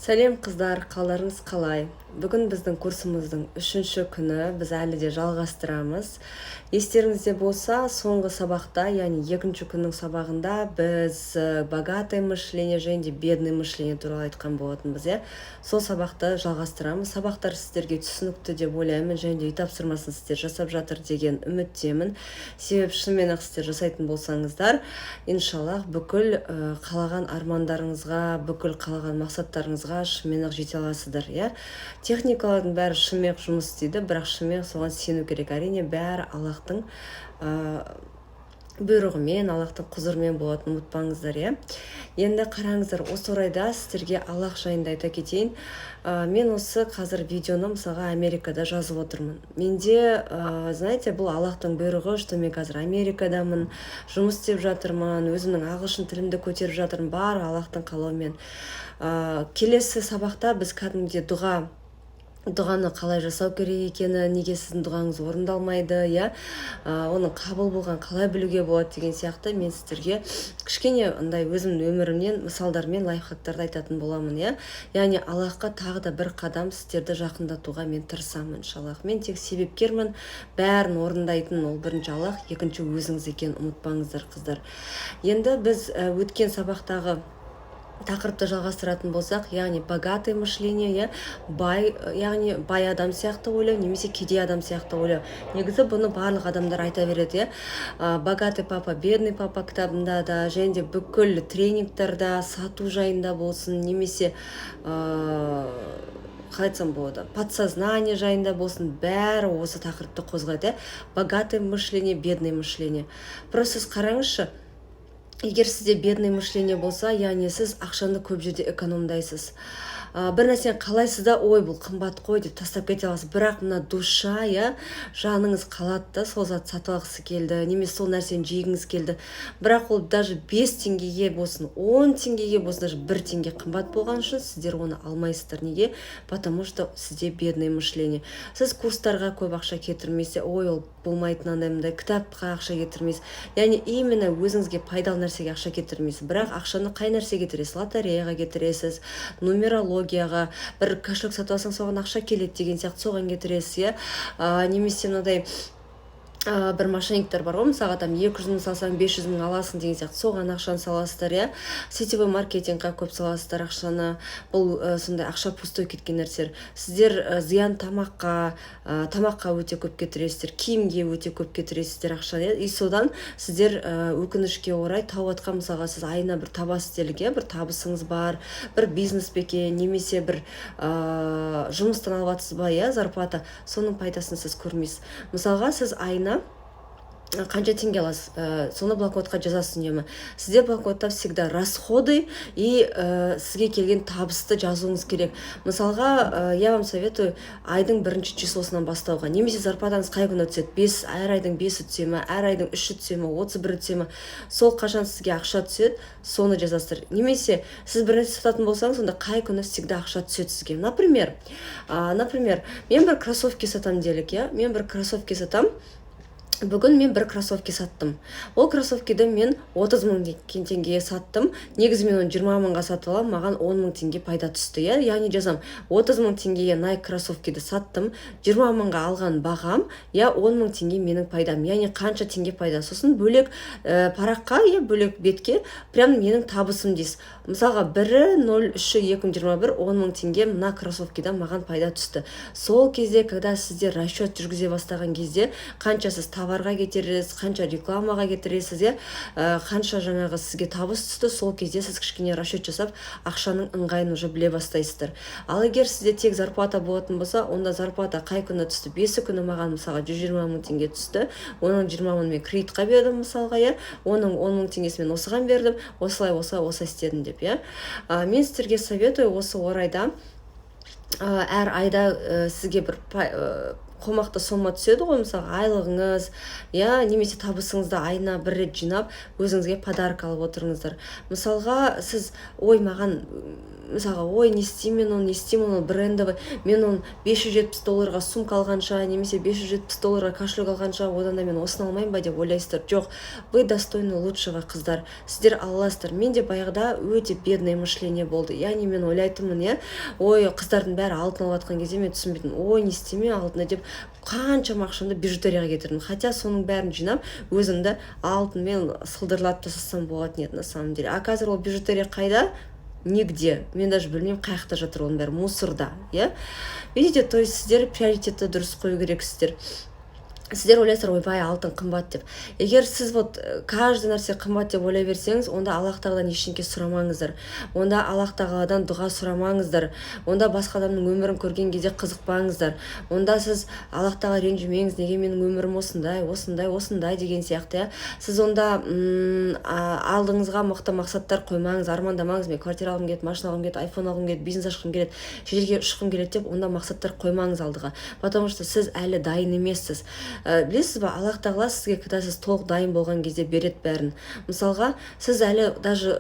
Сәлем қыздар, қаларыңыз қалай? Бүгін біздің курсымыздың 3-ші күні, біз әлі де жалғастырамыз. Естеріңізде болса, соңғы сабақта, яғни 2-ші күннің сабағында біз богатое мышление және бедное мышление туралы айтқан болатынбыз, иә. Сол сабақты жалғастырамыз. Сабақтар сіздерге түсінікті деп ойлаймын, және де үй тапсырмасын сіздер жасап жатыр деген үміттемін. Себебі шынымен ақ сіздер жасайтын болсаңыздар, иншаллах бүкіл қалаған армандарыңызға, бүкіл қалаған мақсаттарыңызға шынымен ақ жете аласыздар, иә. Техникалардың бәрі шынымен жұмыс істейді, бірақ шынымен соған сену керек. Әрине бәрі Аллахтың бұйрығымен, Аллахтың құзырымен болатын, ұмытпаңыздар, иә. Енді қараңыздар, осы орайда сіздерге Аллах жайында айта кетейін. Мен осы қазір видеоны мысалға Америкада жазып отырмын. Менде, знаете, бұл Аллахтың бұйрығы, что мен қазір Америкадамын, жұмыс істеп жатырмын, өзімнің ағылшын тілімді көтеріп жатырмын, бар Аллахтың қалауымен. Келесі сабақта біз кәдімгідей дұғаны қалай жасау керек екені, неге сіздің дұғаңыз орындалмайды, иә, оның қабыл болған қалай білуге болады деген сияқты мен сіздерге кішкене андай өзімнің өмірімнен мысалдармен лайфхактарды айтатын боламын, иә. Яғни Аллахқа тағы да бір қадам сіздерді жақындатуға мен тырысамын, иншаллах. Мен тек себепкермін, бәрін орындайтын ол бірінші Аллах, екінші өзіңіз екенін ұмытпаңыздар, қыздар. Енді біз өткен сабақтағы тақырыпты жалғастыратын болсақ, яғни богатое мышление, яғни бай адам сияқты ойлау, немесе кедей адам сияқты ойлау. Негізі бұны барлық адамдар айта береді, иә. Богатый папа, бедный папа кітабында да, және де бүкіл тренингтерда, сату жайында болсын, немесе қалай айтсам болады, подсознание жайында болсын, бәрі осы тақырыпты қозғайды. Богатое мышление, бедное мышление. Просто сіз қараңызшы, егер сізде бедное мышление болса, яғни сіз ақшаны көп жерде экономдайсыз. Бір нәрсені қалайсыз да, ой, бұл қымбат қой деп тастап кете аласыз. Бірақ мына душа, иә, жаныңыз қалады да, сол зат сатып алғысы келді, немесе сол нәрсені жегіңіз келді. Бірақ ол даже 5 теңгеге болсын, 10 теңгеге болсын, даже 1 теңге қымбат болған үшін сіздер оны алмайсыздар. Неге? Потому что сізде бедное мышление. Сіз курстарға көп ақша кетірмейсіз, ой, ол болмайтын андай, кітапқа ақша кетірмейсіз. Яғни именно өзіңізге пайдалы нәрсеге ақша кетірмейсіз. Бірақ ақшаны қай нәрсеге кетіресіз? Лотереяға кетіресіз, нумерологияға, бір кошелек сатып алсаң соған ақша келеді деген сияқты соған кетіресіз, иә. Немесе мынадай бір мошенниктер бар ғой, мысалға там 200 мың салсаң 500 мың аласың деген сияқты соған ақшаны саласыздар, иә. Сетевой маркетингқа көп саласыздар ақшаны. Бұл сондай ақша пустой кеткен нәрселер. Сіздер зиян тамаққа өте көп кетіресіздер, киімге өте көп кетіресіздер ақшаны, иә. И содан сіздер өкінішке орай тауып атқан, мысалға сіз айына бір табасыз делік, иә, бір табысыңыз бар, бір бизнес беке, немесе бір жұмыстан алып жатсыз ба, иә, зарплата, соның пайдасын сіз көрмейсіз. Мысалға сіз айына қанша теңге аласыз, соны блокнотқа жазасыз үнемі. Сізде блокнотта всегда расходы и сізге келген табысты жазуыңыз керек. Мысалға, я вам советую айдың 1-ші числосынан бастауға. Немесе зарплатаңыз қай күні түседі? Әр айдың 5-і түсе ме, әр айдың 3-і түсе ме, 31-і түсе ме? Сол қашан сізге ақша түседі, соны жазасыздар. Немесе сіз бір нәрсе сататын болсаңыз, сонда қай күні всегда ақша түседі сізге. Например, мен бір кроссовки сатам делік, иә. Мен бір кроссовки сатам. Бүгін мен бір кроссовки саттым. Ол кроссовкиді мен 30 мың теңгеге саттым. Негізі мен оны 20 мыңға сатып алам, маған 10 мың теңге пайда түсті, иә. Яғни жазам, 30 мың теңгеге Nike кроссовкиді саттым, 20 мыңға алған бағам, иә, 10 мың теңге менің пайдам. Яғни қанша теңге пайда. Сосын бөлек параққа, иә, бөлек бетке прям менің табысым дейсіз. Мысалға 1.03.2021 10 мың теңге мына кроссовкидан маған пайда түсті. Сол кезде, когда сіздер расчет жүргізе бастаған кезде, қанша сіз товарға кетіресіз, қанша рекламаға кетіресіз, қанша жаңағы сізге табыс түсті, сол кезде сіз кішкене расчет жасап, ақшаның ыңғайын уже біле бастайсыздар. Ал егер сізде тек зарплата болатын болса, онда зарплата қай күні түсті? 5 күні маған мысалға 120 мың теңге түсті. Оның 20 мың мен кредитқа бердім мысалға, иә. Оның 10 мың теңгесі мен осыған бердім, осылай істедім деп, иә. Мен сіздерге советую осы орайда әр айда сізге бір қомақты сома түседі ғой, мысалы айлығыңыз, немесе табысыңызды айына бір рет жинап өзіңізге подарок алып отырыңыздар. Мысалға сіз маған мысалға не істеймін оны брендовый, мен оны $570 сумка алғанша, немесе $570 кошелек алғанша, одан да мен осыны алмаймын ба деп ойлайсыздар. Жоқ, вы достойны лучшего, қыздар. Сіздер аласыздар. Мен де баяғыда өте бедный мышление болды. Яғни мен ойлайтынмын, қыздардың бәрі алтын алып жатқан кезде мен түсінбейтінмін. Не істеме алтыны деп қаншама ақшамды бижутерияға кетірдім. Хотя соның бәрін жинап, өзімді алтынмен сылдырлатып тастасам болатын еді на самом деле. А қазір ол бижутерия қайда? Нигде. Мен даже білмеймін қай жақта жатыр, оның бәрі мусорда. Видите, то есть сіздер приоритетті дұрыс қою керексіздер. Сіздер ойлайсыздар, ойбай, алтын қымбат деп. Егер сіз каждый нәрсе қымбат деп ойлай берсеңіз, онда Аллах тағаладан ештеңе сұрамаңыздар. Онда Аллах тағаладан дұға сұрамаңыздар. Онда басқа адамның өмірін көрген кезде қызықпаңыздар. Онда сіз Аллах тағала ренжімеңіз, неге менің өмірім осындай деген сияқты. Сіз онда алдыңызға мықты мақсаттар қоймаңыз, армандамаңыз. Мен квартира алғым келеді, машина алғым келеді, айфон алғым келеді, бизнес ашқым келеді, жерге ұшқым келеді деп, онда мақсаттар қоймаңыз алдыға. Потому что сіз әлі дайын емессіз. Білесіз ба, Аллах тағала сізге, когда сіз толық дайын болған кезде береді бәрін. Мысалға, сіз әлі даже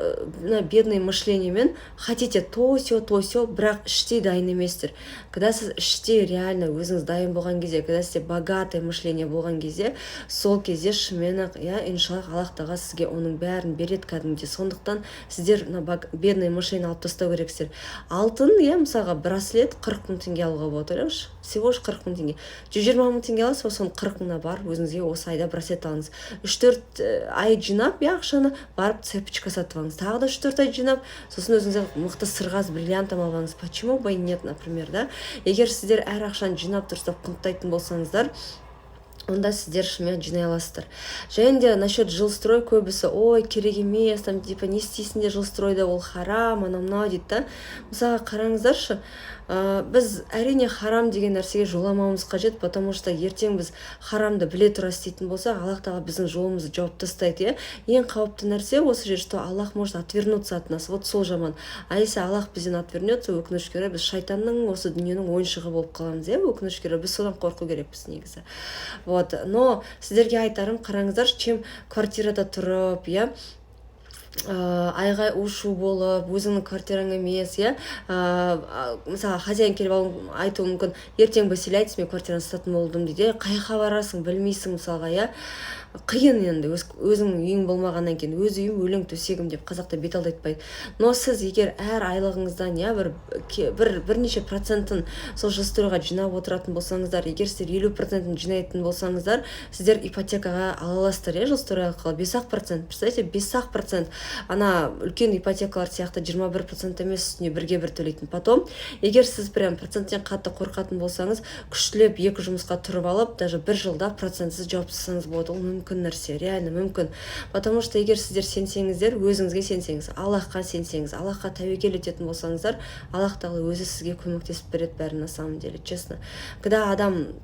бедный мышлениемен хотите то сё, бірақ іштей дайын еместер. Когда сіз іштей реально өзіңіз дайын болған кезде, когда сізде богатое мышление болған кезде, сол кезде шынымен-ақ, иншаллах, Аллах тағала сізге оның бәрін береді кәдімгідей. Сондықтан сіздер бедный мышление алып тастау керексіздер. Алтын, мысалға, браслет 40 мың теңге алуға болады, ойлаңызшы. Всего 40 мың теңге. 120 мың теңге аласыз, соны 40 мыңына бар, өзіңізге осы айда браслет алыңыз. 3-4 ай жинап, ақшаны барып цепочка сатып алыңыз. Тағы да 3-4 ай жинап, сосын өзіңізге мықты сырғаз, бриллиант алыңыз. Почему бы и нет, например, да? Егер сіздер әр ақшаны жинап дұрыстап қымтайтын болсаңыздар, онда сіздер шынымен жинай аласыздар. Және де насчет жилстрой көбісі, керек емес, не істейсіңдер жилстройда, ол харам, анау дейді да. Мысалға қараңыздаршы, біз әрине харам деген нәрсеге жоламауымыз қажет, потому что ертең біз харамды біле тұра істейтін болсақ, Аллах тағала біздің жолымызды жауып тастайды. Ең қауіпті нәрсе осы жер, что Аллах может отвернуться от нас. Вот сол жаман. А если Аллах бізден отвернется, өкінішке орай біз шайтанның осы дүниенің ойыншығы болып қаламыз, өкінішке орай біз содан қорқу керекпіз негізі. Но сіздерге айтарым, қараңыздар, чем квартирада тұрып, айғай ушу болып, өзіңнің квартираң емес, мысалы хозяин келіп айтуы мүмкін, ертең поселяйтесь, мен квартираны сататын болдым дейді. Қайқа барасың, білмейсің мысалға, қиын енді, өзіңнің үйің болмағаннан кейін, өз үйім өлең төсегім деп қазақта бет алды айтпайды. Но сіз егер әр айлығыңыздан бірнеше процентін сол жилстройға жинап отыратын болсаңыздар, егер сіздер 50%-ін жинайтын болсаңыздар, сіздер ипотекаға ала аласыздар, жилстрой арқылы 5%. Представляете, 5%. Ана үлкен ипотекалар сияқты 21% емес, үстіне бірге бір төлейтін. Потом, егер сіз прям проценттен қатты қорқатын болсаңыз, күштілеп 2 жұмысқа тұрып алып, даже 1 жылда процентсіз жауап тастасаңыз болады. Ол мүмкін нәрсе, реально мүмкін. Потому что егер сіздер сенсеңіздер, өзіңізге сенсеңіз, Аллахқа сенсеңіз, Аллахқа тәуекел ететін болсаңыздар, Аллах тағала өзі сізге көмектесіп береді бәрін, на самом деле, честно. Когда адам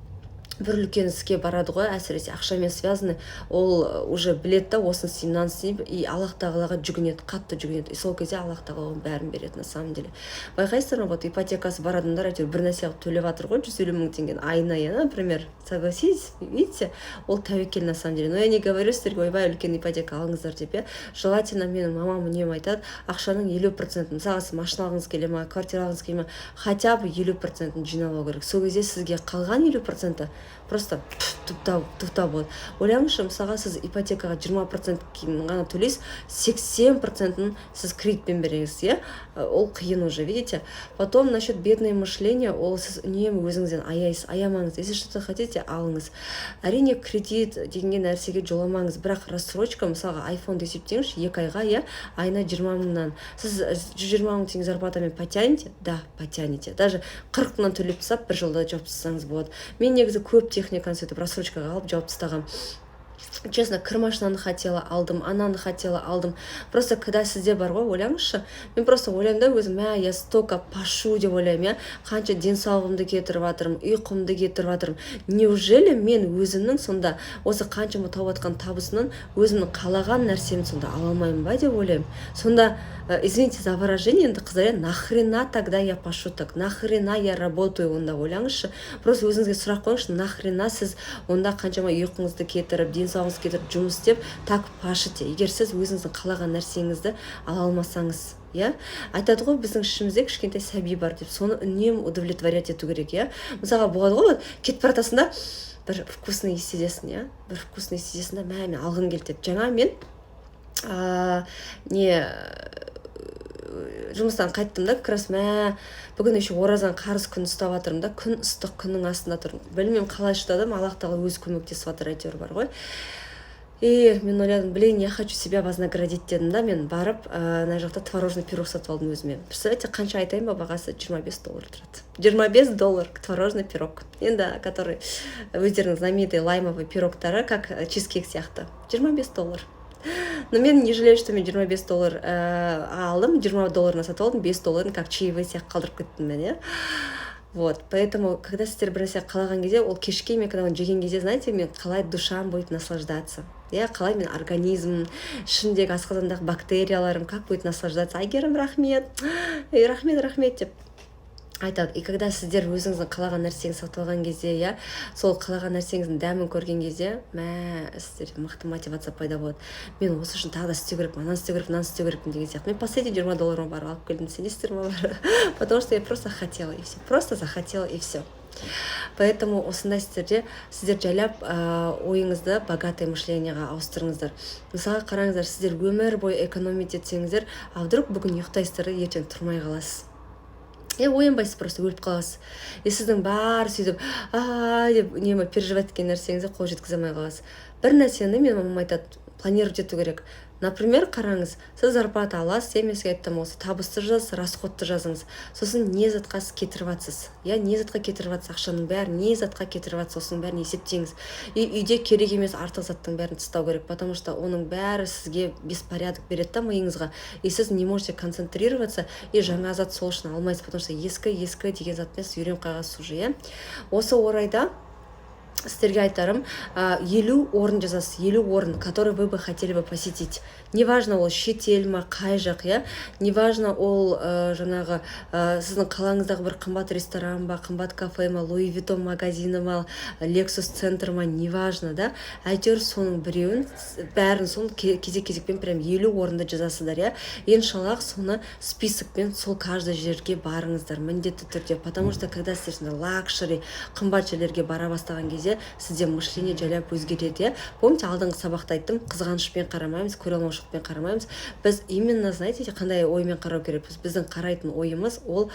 бір үлкен іске барады ғой, әсіресе ақшамен связаны, ол уже біледі да, осын істеймін, мынаны істеймін, и Аллах тағалаға жүгінеді, қатты жүгінеді. И сол кезде Аллах тағала оның бәрін береді, на самом деле. Байқайсыздар ма, ипотекасы бар адамдар әйтеуір бір нәрсе төлеп жатыр ғой, 150 мың теңгені айына, например, согласитесь, видите, ол тәуекел, на самом деле. Но я не говорю сіздерге, ойбай, үлкен ипотека алыңыздар деп, желательно, менің мамам үнемі айтады, ақшаның 50%, мысалы сіз машина алғыңыз келе ма, квартира алғыңыз келе ма, хотя бы 50%-ін жинау керек. Сол кезде сізге қалған 50% просто туфта болады. Ойлаңызшы, мысалға сіз ипотекаға 20% ғана төлейсіз, 80%-ын сіз кредитпен бересіз, ол қиын уже, видите? Потом насчет бедное мышление, ол сіз үнемі өзіңізден аяйсыз, аямаңыз. Если что-то хотите, алыңыз. Әрине кредит дегенге нәрсеге жоламаңыз, бірақ рассрочка, мысалға iPhone есептеңізші, 2 айға, айына 20 мыңнан. Сіз 120 мың теңге зарплатамен потянете? Да, потянете. Даже 40 мыңнан төлеп тастап, 1 жылда жауып тастасаңыз болады. Мен негізі көп техниканы сөйтіп рассрочкаға алып жауып тастағам. Честно, кір-машинаны хотела алдым, ананы хотела алдым. Просто когда сізде бар ғой, ойлаңызшы, мен просто ойлаймын да өзім, я столько пашу деп ойлаймын, қанша денсаулығымды кетіріп жатырмын, ұйқымды кетіріп жатырмын. Неужели мен өзімнің сонда осы қаншама тауып жатқан табысынан өзімнің қалаған нәрсемді сонда ала алмаймын ба деп ойлаймын. Сонда извините за выражение, енді қыздар, нахрена тогда я пашу так, нахрена я работаю онда, ойлаңызшы. Просто өзіңізге сұрақ қойыңызшы, нахрена сіз онда қаншама ұйқыңызды кетіріп, денсаулығыңызды кетіріп жұмыс істеп так пашите, егер сіз өзіңіздің қалаған нәрсеңізді ала алмасаңыз. иә айтады ғой біздің ішімізде кішкентай сәби бар деп, соны үнемі удовлетворять ету керек. иә мысалға болады ғой, кетіп бара жатасың да бір вкусный сезесің, иә бір вкусный сезесің да, мен алғым келді деп. Жаңа мен жұмыстан қайттым да, как раз бүгін еще оразан қарыз күн ұстап жатырмын да, күн ыстық, күннің астында тұрмын, білмеймін қалай шыдадым, Аллах тағала өзі көмектесіп жатыр, әйтеуір бар ғой. И мен ойладым, блин, я хочу себя вознаградить дедім да, мен барып мына жақта творожный пирог сатып алдым өзіме. Представляете, қанша айтайын ба, бағасы $25 тұрады. $25 творожный пирог, енді который өздерінің знаменитый лаймовый пирогтары, как чизкейк сияқты, $25. Но мен не жалею, что мен $25 алдым, $20 сатып алдым, $5 как чаевые сияқты қалдырып кеттім мен, иә. Вот, поэтому, когда сіздер бір нәрсе қалаған кезде, ол кешке мен когда оны жеген кезде, знаете, мен қалай душам будет наслаждаться. иә қалай мен организм, ішіндегі асқазандағы бактерияларым как будет наслаждаться. Айгерім, рахмет, рахмет деп айтады. И когда сіздер өзіңіздің қалаған нәрсеңізді сатып алған кезде, иә, сол қалаған нәрсеңіздің дәмін көрген кезде, сіздерде мықты мотивация пайда болады. Мен осы үшін тағы да істеу керекпін, ананы істеу керекпін, мынаны істеу керекпін деген сияқты. Мен последний $20 барып алып келдім, сенесіздер ме? Потому что я просто хотела, и все. Просто захотела, и все. Поэтому осындай сіздер жайлап ойыңызды богатое мышленияға ауыстырыңыздар. Мысалға қараңыздар, сіздер өмір бойы экономить етсеңіздер, а вдруг бүгін ұйықтайсыздар, ертең тұрмай қаласыз. Оянбайсыз, просто өліп қаласыз. Сіздің бар сөйтіп деп переживать еткен нәрсеңізді қол жеткізе алмай қаласыз. Бір нәрсені мен мамам айтады, планировать ету керек. Например, қараңыз, сіз зарплата аласыз, мен сізге айттым, осы табысты жазасыз, расходты жазыңыз. Сосын не затқа кетіріп жатсыз? Не затқа кетіріп жатсыз? Ақшаның бәрін не затқа кетіріп жатсыз? Осының бәрін есептеңіз. И үйде керек емес артық заттың бәрін тастау керек, потому что оның бәрі сізге беспорядок береді да миыңызға. И сіз не можете концентрироваться, и жаңа зат сол үшін алмайсыз, потому что ескі деген затпен сіз үйреніп қалғансыз уже, иә. Осы орайда сіздерге айтарым, 50 орын жазасыз, 50 орын, который вы бы хотели бы посетить. Неважно ол шетел ма, қай жақ, иә, неважно ол жаңағы сіздің қалаңыздағы бір қымбат ресторан ба, қымбат кафе ма, Луи Виттон магазині ма, Лексус центр ма, неважно, да, әйтеуір соның біреуін, бәрін соны кезек-кезекпен прям 50 орынды жазасыздар, иә. Иншаллах соны списокпен сол каждый жерге барыңыздар, міндетті түрде, потому что когда сіздер лакшери, қымбат жерлерге бара бастаған кезде сізде мышление жайлап өзгереді. Помните, алдыңғы сабақта айттым, қызғанышпен қарамаймыз, көре алмаушылықпен қарамаймыз. Біз именно, знаете, қандай оймен қарау керекпіз? Біздің қарайтын ойымыз ол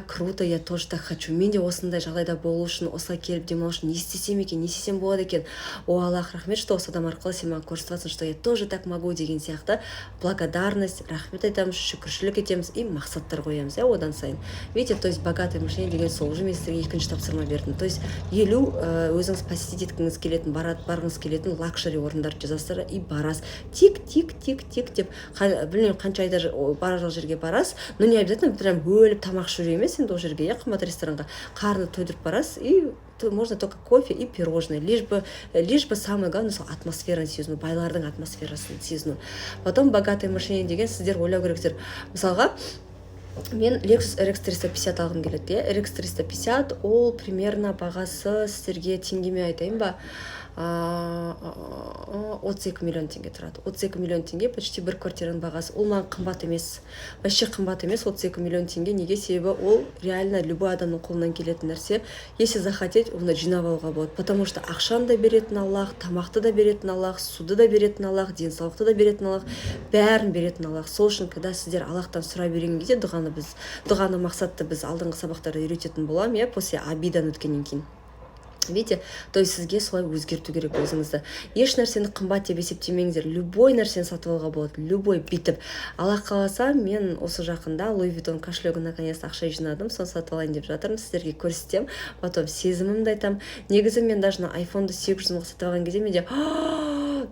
круто, я тоже так хочу. Мен де осындай жағдайда болу үшін, осылай келіп демалу үшін не істесем екен, не істесем болады екен. О, Аллах, рахмет, что осы адам арқылы сен маған көрсетіп жатсың, что я тоже так могу деген сияқты благодарность, рахмет айтамыз, шүкіршілік етеміз и мақсаттар қоямыз, одан сайын. Видите, то есть богатое мышление деген сол. Уже мен сіздерге екінші тапсырма бердім. То есть 50 өзіңіз посетить еткіңіз келетін, барғыңыз келетін лакшери орындарды жазасыздар и барасыз. Тик деп, білмеймін қанша айда бара жерге барасыз, но не обязательно прям өліп тамақ ішу емес, енді ол жерге, қымбат ресторанға қарны тойдырып барасыз, и можно только кофе и пирожные, лишь бы самое главное сол атмосфераны сезіну, байлардың атмосферасын сезіну. Потом богатое мышление деген сіздер ойлау керексіздер. Мысалға, мен Lexus RX 350 алғым келеді. RX 350 ол примерно бағасы сіздерге теңгеме айтайын ба, 32 миллион теңге тұрады. 32 миллион теңге почти бір квартираның бағасы. Ол маған қымбат емес. Вообще қымбат емес 32 миллион теңге. Неге? Себебі ол реально любой адамның қолынан келетін нәрсе. Если захотеть, оны жинап алуға болады. Потому что ақшаны да беретін Аллах, тамақты да беретін Аллах, суды да беретін Аллах, денсаулықты да беретін Аллах, бәрін беретін Аллах. Сол үшін, когда сіздер Аллахтан сұрай берген кезде, дұғаны мақсатты біз алдыңғы сабақтарда үйрететін боламыз, после обидан өткеннен кейін. Видите, то есть сізге солай өзгерту керек өзіңізді. Еш нәрсені қымбат деп есептемеңіздер. Любой нәрсені сатып алуға болады, любой бүйтіп. Аллах қаласа, мен осы жақында Луи Виттон кошелегін наконец-то ақша жинадым, соны сатып алайын деп жатырмын, сіздерге көрсетем. Потом сезімімді айтам. Негізі мен даже iPhone-ды 800 мың сатып алған кезде менде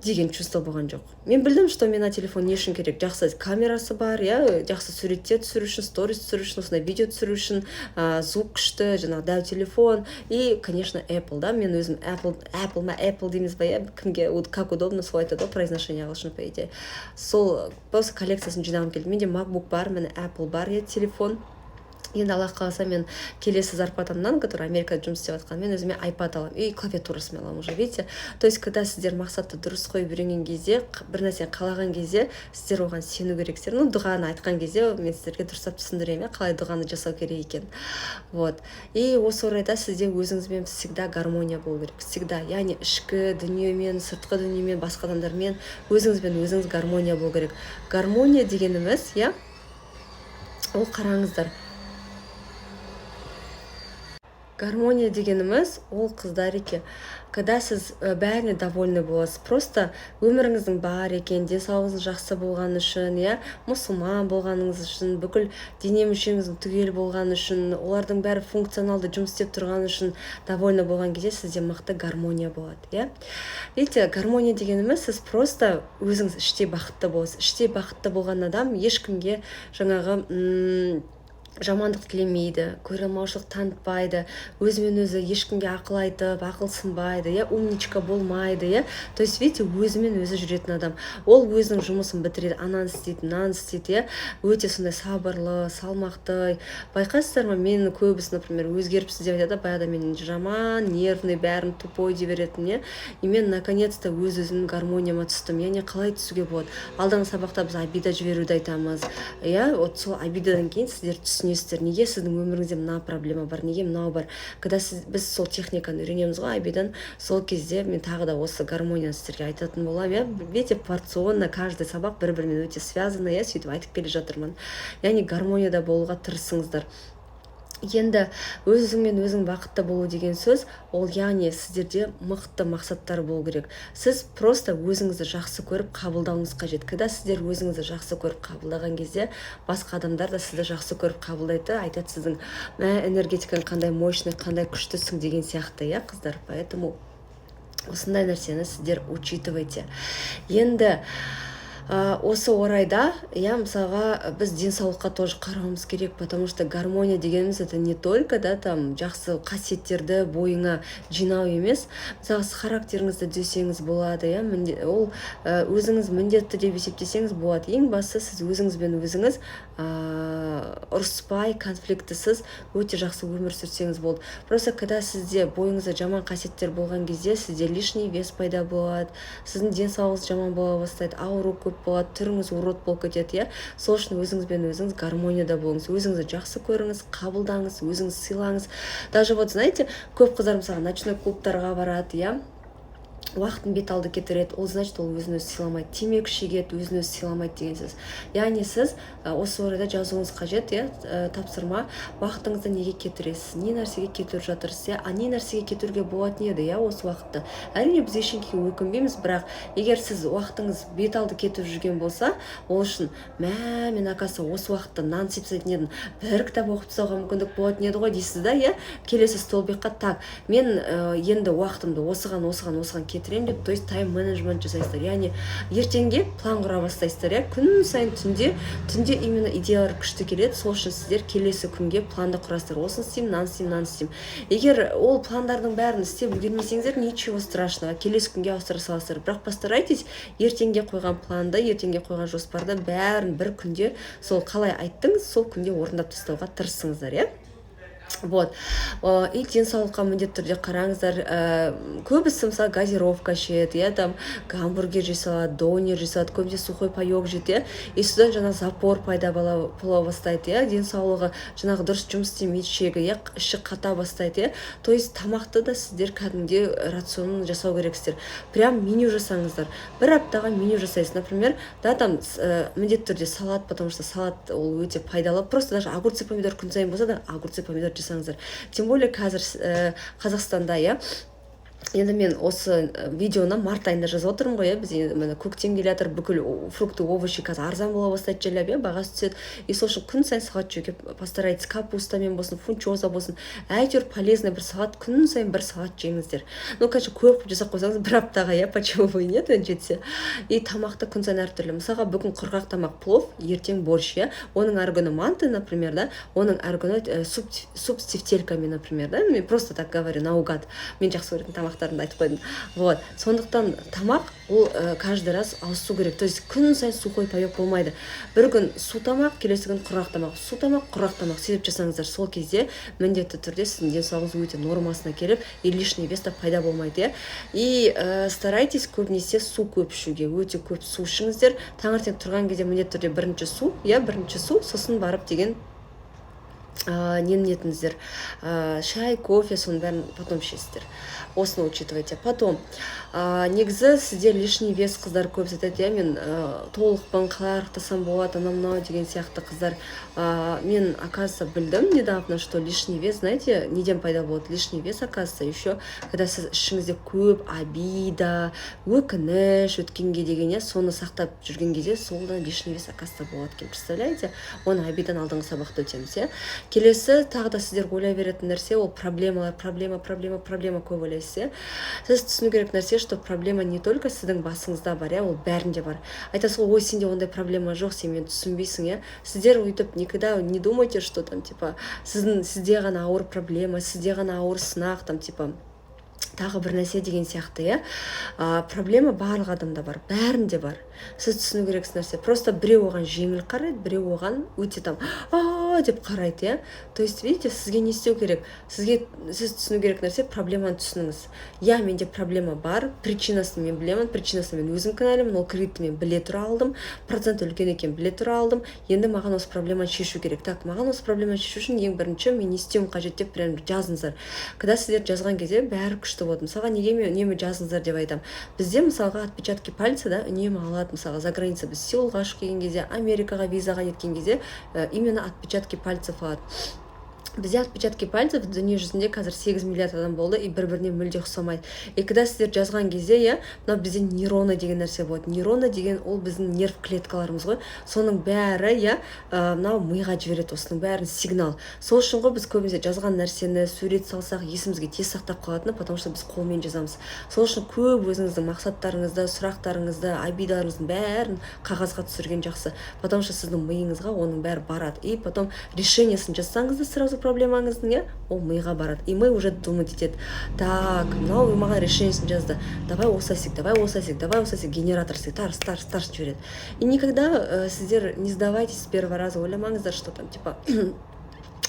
деген чувство болған жоқ. Мен білдім, что мена телефон не үшін керек. Жақсы камерасы бар, жақсы суреттер түсіру үшін, сторис түсіру үшін, осындай видео түсіру үшін, звук күшті, жаңағы дәу телефон. И, конечно, Apple, да, мен өзім Apple дейміз ба, кімге, как удобно, солай айтады ғой, произношение ағылшын, по идее. Сол, осы коллекциясын жинағым келді. Менде MacBook бар, менде Apple бар, телефон. Енді Аллах қаласа мен келесі зарплатамнан, который Америкада жұмыс істеп жатқан, мен өзіме iPad аламын и клавиатурасын аламын уже, видите? То есть, когда сіздер мақсатты дұрыс қойып үйренген кезде, бір нәрсені қалаған кезде, сіздер оған сену керексіздер. Дұғаны айтқан кезде мен сіздерге дұрыстап түсіндіремін, қалай дұғаны жасау керек екен. Вот. И осы орайда сізде өзіңізбен всегда гармония болу керек. Всегда, яғни ішкі дүниемен, сыртқы дүниемен, басқа адамдармен өзіңізбен өзіңіз гармония болу керек. Гармония дегеніміз, ол қараңыздар. Гармония дегеніміз, ол қыздар екен. Когда сіз бәріне довольны боласыз, просто өміріңіздің бар екен, денсаулығыңыз жақсы болған үшін, мұсылман болғаныңыз үшін, бүкіл дене мүшеңіздің түгел болған үшін, олардың бәрі функционалды жұмыс істеп тұрған үшін довольны болған кезде сізде мықты гармония болады, Видите, гармония дегеніміз, сіз просто өзіңіз іштей бақытты боласыз. Іштей бақытты болған адам ешкімге жаңағы жамандық тілемейді, көреалмаушылық танытпайды, өзімен өзі ешкімге ақыл айтып, ақыл сынбайды, умничка болмайды, То есть, видите, өзімен өзі жүретін адам. Ол өзінің жұмысын бітіреді, ананы істейді, мынаны істейді, өте сондай сабырлы, салмақты. Байқайсыздар ма, мен көбісі, например, өзгеріпсіз деп айтады, баяғыда мен жаман, нервный, бәрін тупой деп беретін, И мен наконец-то өз-өзімнің гармонияма түстім. Яғни қалай түсуге болады? Алдағы сабақта біз обида жіберуді айтамыз. Вот сол обидадан кейін сіздер түсінесіздер, неге сіздің өміріңізде мына проблема бар, неге мынау бар. Когда біз сол техниканы үйренеміз ғой, обидан, сол кезде мен тағы да осы гармонияны сіздерге айтатын боламын, Видите, порционно каждый сабақ бір-бірімен өте связаны, сөйтіп айтып келе жатырмын. Яғни гармонияда болуға тырысыңыздар. Енді өзіңмен өзің бақытты болу деген сөз, ол яғни сіздерде мықты мақсаттар болу керек. Сіз просто өзіңізді жақсы көріп қабылдауыңыз қажет. Когда сіздер өзіңізді жақсы көріп қабылдаған кезде, басқа адамдар да сізді жақсы көріп қабылдайды, айтады сіздің энергетикаң қандай мощный, қандай күштісің деген сияқты, қыздар. Поэтому осындай нәрсені сіздер учитывайте. Енді осы орайда, мысалға, біз денсаулыққа тоже қарауымыз керек, потому что гармония дегеніміз это не только, жақсы қасиеттерді бойыңа жинау емес. Мысалға, характеріңізді десеңіз болады, ол өзіңіз міндетті деп есептесеңіз болады. Ең бастысы сіз өзіңізбен өзіңіз ұрыспай, конфликтісіз өте жақсы өмір сүрсеңіз болды. Просто когда сізде бойыңызда жаман қасиеттер болған кезде, сізде лишний вес пайда болады, сіздің денсаулығыңыз жаман бола бастайды, ауру көп болады, түріңіз урод болып кетеді, Сол үшін өзіңізбен өзіңіз гармонияда болыңыз, өзіңізді жақсы көріңіз, қабылдаңыз, өзіңіз сыйлаңыз. Даже вот, знаете, көп қыздар мысалы ночной клубтарға барады, уақытын бет алды кетіреді, ол значит, ол өзін өзі сыйламайды, темекі шегеді, өзін өзі сыйламайды деген сөз. Яғни сіз осы орайда жазуыңыз қажет, тапсырма, уақытыңызды неге кетіресіз, не нәрсеге кетіріп жатырсыз, не нәрсеге кетіруге болатын еді, осы уақытты. Әрине біз ештеңеге өкінбейміз, бірақ егер сіз уақытыңыз бет алды кетіп жүрген болса, ол үшін мен акасы осы уақытта мынаны істеп тастайтын едім, бір кітап оқып тастауға мүмкіндік болатын еді ғой дейсіз да, келесі столбикқа так, мен енді уақытымды осыған кетірем деп, то есть тайм менеджмент жасайсыздар. Яғни ертеңге план құра бастайсыздар, күн сайын түнде именно идеялар күшті келеді, сол үшін сіздер келесі күнге планды құрасыздар. Осын істеймін, мынаны істеймін. Егер ол пландардың бәрін істеп үлгермесеңіздер, ничего страшного, келесі күнге ауыстыра саласыздар. Бірақ постарайтесь ертеңге қойған планды, ертеңге қойған жоспарды бәрін бір күнде, сол қалай айттыңыз, сол күнде орындап тастауға тырысыңыздар, Вот. И денсаулыққа міндетті түрде қараңыздар. Көбісі мысалы газировка ішеді, гамбургер жей салады, донер жей салады, көбінде сухой паек жейді, и содан жаңағы запор пайда бола бастайды, денсаулығы жаңағы дұрыс жұмыс істемейді, шегі, іші қата бастайды, То есть тамақты да сіздер кәдімгі рационын жасау керексіздер. Прям меню жасаңыздар. Бір аптаға меню жасайсыз. Например, міндетті түрде салат, потому что салат ол өте пайдалы. Просто даже огурцы, помидор күн сайын болса да, огурцы, помидор жасаңыздар. Тем более қазір Қазақстанда, енді мен осы видеоны март айында жазып отырмын ғой, біз енді міне көктем келе жатыр, бүкіл фрукты овощи қазір арзан бола бастайды, жайлап, бағасы түседі. И сол үшін күн сайын салат жеуге постарайтесь, капустамен болсын, фунчоза болсын, әйтеуір полезный бір салат, күн сайын бір салат жеңіздер. Ну, конечно, көп жасап қойсаңыз бір аптаға, почему бы нет, жетсе. И тамақты күн сайын әртүрлі. Мысалға бүгін құрғақ тамақ плов, ертең борщ, оның әр күні манты, например, да, оның әр күні суп с тефтельками, например, да, мен просто так говорю, наугад. Мен жақсы көретін тамақтарымды айтып қойдым. Вот. Сондықтан тамақ ол каждый раз ауысу керек. То есть күн сайын сухой паек болмайды. Бір күн су тамақ, келесі күн құрғақ тамақ, су тамақ, құрғақ тамақ сөйтіп жасаңыздар. Сол кезде міндетті түрде сіздің денсаулығыңыз өте нормасына келіп, и лишний вес та пайда болмайды. И старайтесь көбінесе су көп ішуге, өте көп су ішіңіздер. Таңертең тұрған кезде міндетті түрде бірінші су, сосын барып деген нені етіңіздер, шай, кофе, соның бәрін потом ішесіздер. Осыны учитывайте. Потом, негізі сізде лишний вес қыздар көп айтады, мен толықпын, қалай арықтасам болады, анау деген сияқты қыздар. Мен, оказывается, білдім недавно, что лишний вес, знаете, неден пайда болады? Лишний вес, оказывается, еще, когда сіз ішіңізде көп обида, өкініш өткенге деген, соны сақтап жүрген кезде, солда лишний вес, оказывается, болады екен. Представляете? Оны обидан алдыңғы сабақты өтеміз, Келесі тағы да сіздер ойлай беретін нәрсе, ол проблема көп ойлайсыз. Сіз түсіну керек нәрсе, что проблема не только сіздің басыңызда бар, ол бәрінде бар. Айтасыз, ой, сенде ондай проблема жоқ, сен мені түсінбейсің, Сіздер өйтіп никогда не думайте, что там, сізде ғана ауыр проблема, сізде ғана ауыр сынақ, тағы бір нәрсе деген сияқты, проблема барлық адамда бар, бәрінде бар. Сіз түсіну керексіз нәрсе. Просто біреу оған жеңіл қарайды, біреу оған өте деп қарайды, То есть, видите, сізге не істеу керек? Сіз түсіну керек нәрсе, проблеманы түсініңіз. Менде проблема бар, причинасын мен білемін, причинасын мен өзім кінәлімін, ол кредитті мен біле тұра алдым, процент үлкен екен біле тұра алдым, енді маған осы проблеманы шешу керек. Так, маған осы проблеманы шешу үшін ең бірінші мен не істеуім қажет деп прям жазыңыздар. Когда сіздер жазған кезде бәрі күшті болады. Мысалға, неге үнемі жазыңыздар деп айтам. Бізде мысалға отпечатки пальца үнемі алады. Мысалға, за граница біз Сеулға ұшып келген кезде, Америкаға визаға неткен кезде именно отпечатки пальцев алады. Бізде отпечатки пальцев дүние жүзінде қазір 8 миллиард адам болды, и бір-біріне мүлде ұқсамайды. И когда сіздер жазған кезде, мына бізде нейроны деген нәрсе болады. Нейроны деген ол біздің нерв клеткаларымыз ғой. Соның бәрі, мынау миға жібереді, осының бәрін сигнал. Сол үшін ғой біз көбінесе жазған нәрсені сурет салсақ, есімізге тез сақтап қалатыны, потому что біз қолмен жазамыз. Сол үшін көп өзіңіздің мақсаттарыңызды, сұрақтарыңызды, обидаларыңыздың бәрін қағазға түсірген жақсы. Потому что сіздің миыңызға оның бәрі барады. И потом решениесін жазсаңыз да сразу проблемаңыздың, ол миға барады. И мы уже думать етеді. Так, мынау маған решениесін жазды. Давай осы асек, генератор сек, тарс жібереді. И никогда сіздер не сдавайтесь с первого раза, ойламаңыздар, что там,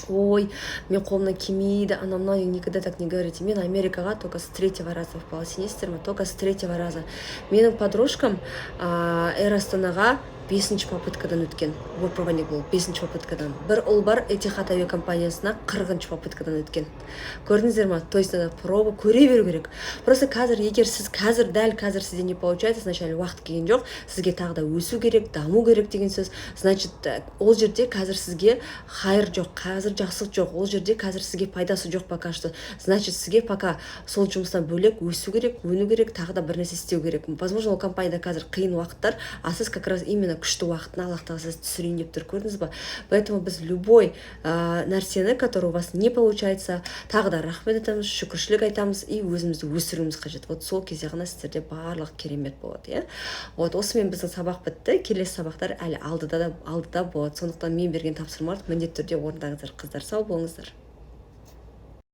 ой, мен қолымнан келмейді, мынау, никогда так не говорите. Мен Америкаға только с 3-го раза попала. Сенесіздер ме? Только с 3-го раза. Менің подружкам Air Астанаға 5-ші попыткадан өткен. Выпробование болды 5-ші попыткадан. Бір ұл бар, Этихад әуе компаниясына 40-ші попыткадан өткен. Көрдіңіздер ма? То есть надо пробу көре беру керек. Просто қазір, егер сіз дәл қазір сізде не получается, значит, уақыт келген жоқ, сізге тағы да өсу керек, даму керек деген сөз. Значит, ол жерде қазір сізге хайыр жоқ, қазір жақсылық жоқ, ол жерде қазір сізге пайдасы жоқ пока что. Значит, сізге пока сол жұмыстан бөлек өсу керек, өну керек, тағы да бір нәрсе істеу керек. Возможно, ол компанияда қазір қиын уақыттар, а сіз как раз именно күшті уақытына Аллах тағала сізді түсірейін деп тұр, көрдіңіз ба? Поэтому біз любой нәрсені, который у вас не получается, тағы да рахмет айтамыз, шүкіршілік айтамыз и өзімізді өсіруіміз қажет. Вот сол кезде ғана сіздерде барлық керемет болады, Вот осымен біздің сабақ бітті. Келесі сабақтар әлі алдыда болады. Сондықтан мен берген тапсырмаларды міндетті түрде орындаңыздар, қыздар. Сау болыңыздар.